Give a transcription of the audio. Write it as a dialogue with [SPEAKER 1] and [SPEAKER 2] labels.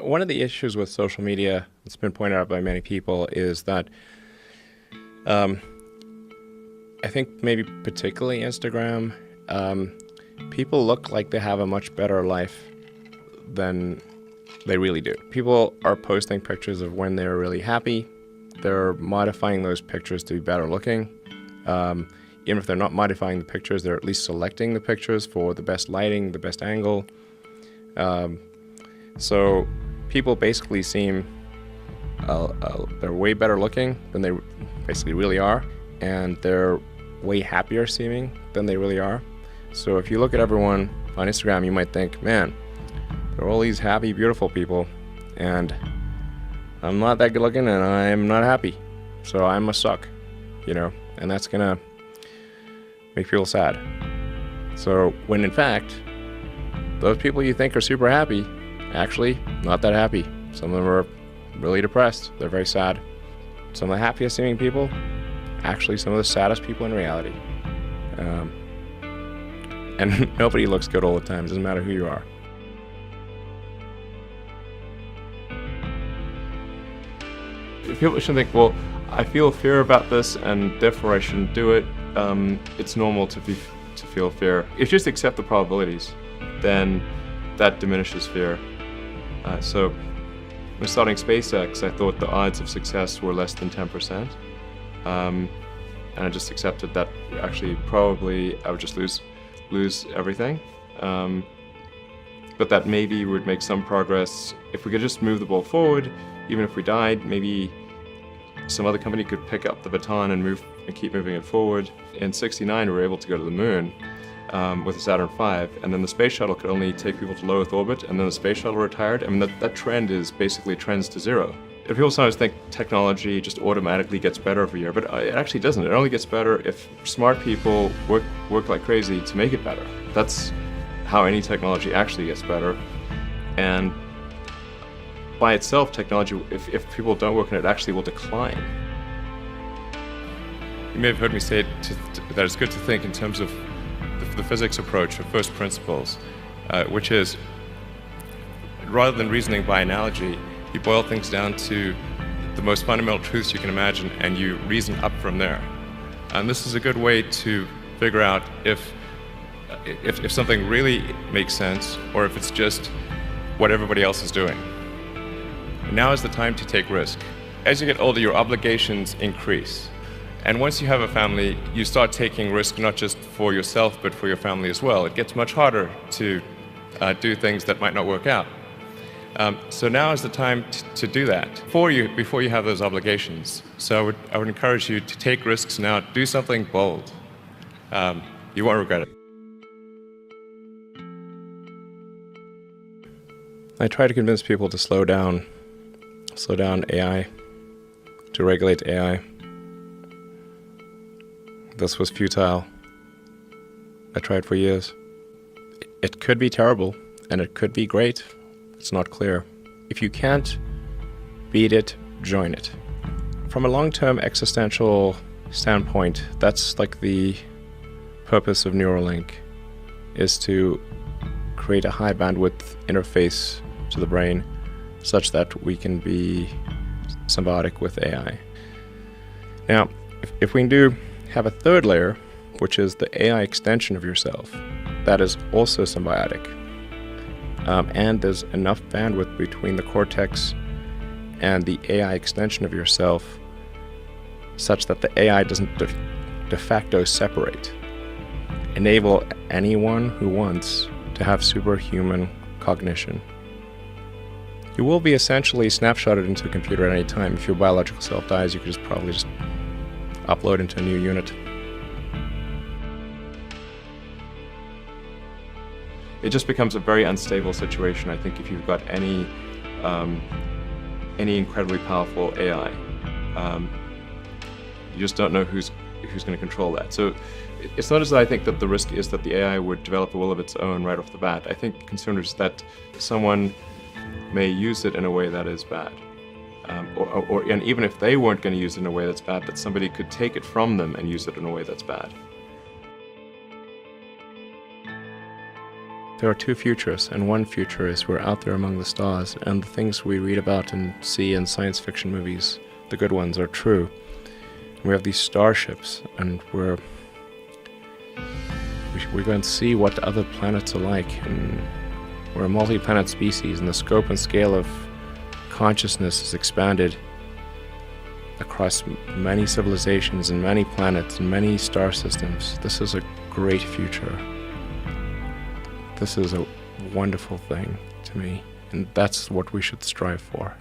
[SPEAKER 1] One of the issues with social media that's been pointed out by many people is that um, I think maybe particularly Instagram, people look like they have a much better life than they really do. People are posting pictures of when they're really happy. They're modifying those pictures to be better looking. Even if they're not modifying the pictures, they're at least selecting the pictures for the best lighting, the best angle. So people basically seem they're way better looking than they basically really are, and they're way happier seeming than they really are. So if you look at everyone on Instagram, you might think, man, there are all these happy, beautiful people, and I'm not that good looking and I'm not happy. So I must suck, and that's gonna make people sad. So when in fact, those people you think are super happy, actually not that happy. Some of them are really depressed. They're very sad. Some of the happiest seeming people, actually some of the saddest people in reality. And nobody looks good all the time. It doesn't matter who you are.
[SPEAKER 2] People shouldn't think, well, I feel fear about this and therefore I shouldn't do it. It's normal to feel fear. If you just accept the probabilities, then that diminishes fear. So when starting SpaceX, I thought the odds of success were less than 10%. And I just accepted that actually probably I would just lose everything. But that maybe would make some progress. If we could just move the ball forward, even if we died, maybe some other company could pick up the baton and keep moving it forward. In '69, we were able to go to the moon with the Saturn V, and then the space shuttle could only take people to low Earth orbit, and then the space shuttle retired. I mean, that trend is basically trends to zero. And people sometimes think technology just automatically gets better every year, but it actually doesn't. It only gets better if smart people work like crazy to make it better. That's how any technology actually gets better. And by itself, technology, if people don't work on it, actually will decline.
[SPEAKER 3] You may have heard me say that it's good to think in terms of the physics approach of first principles, which is, rather than reasoning by analogy, you boil things down to the most fundamental truths you can imagine and you reason up from there. And this is a good way to figure out if something really makes sense or if it's just what everybody else is doing. Now is the time to take risk. As you get older, your obligations increase. And once you have a family, you start taking risk not just for yourself, but for your family as well. It gets much harder to do things that might not work out. So now is the time to do that before you have those obligations. So I would encourage you to take risks now. Do something bold. You won't regret it.
[SPEAKER 1] I try to convince people to slow down AI, to regulate AI. This was futile. I tried for years. It could be terrible, and it could be great. It's not clear. If you can't beat it, join it. From a long-term existential standpoint, that's like the purpose of Neuralink, is to create a high bandwidth interface to the brain such that we can be symbiotic with AI. Now, if we can have a third layer, which is the AI extension of yourself, that is also symbiotic. And there's enough bandwidth between the cortex and the AI extension of yourself such that the AI doesn't de facto separate. Enable anyone who wants to have superhuman cognition. You will be essentially snapshotted into a computer at any time. If your biological self dies, you could probably just upload into a new unit.
[SPEAKER 2] It just becomes a very unstable situation, I think, if you've got any incredibly powerful AI. You just don't know who's going to control that. So it's not as though I think that the risk is that the AI would develop a will of its own right off the bat. I think the concern is that someone may use it in a way that is bad. And even if they weren't going to use it in a way that's bad, that somebody could take it from them and use it in a way that's bad.
[SPEAKER 1] There are two futures, and one future is we're out there among the stars, and the things we read about and see in science fiction movies, the good ones, are true. We have these starships, and we're going to see what other planets are like, and we're a multi-planet species, and the scope and scale of consciousness is expanded across many civilizations and many planets and many star systems. This is a great future. This is a wonderful thing to me, and that's what we should strive for.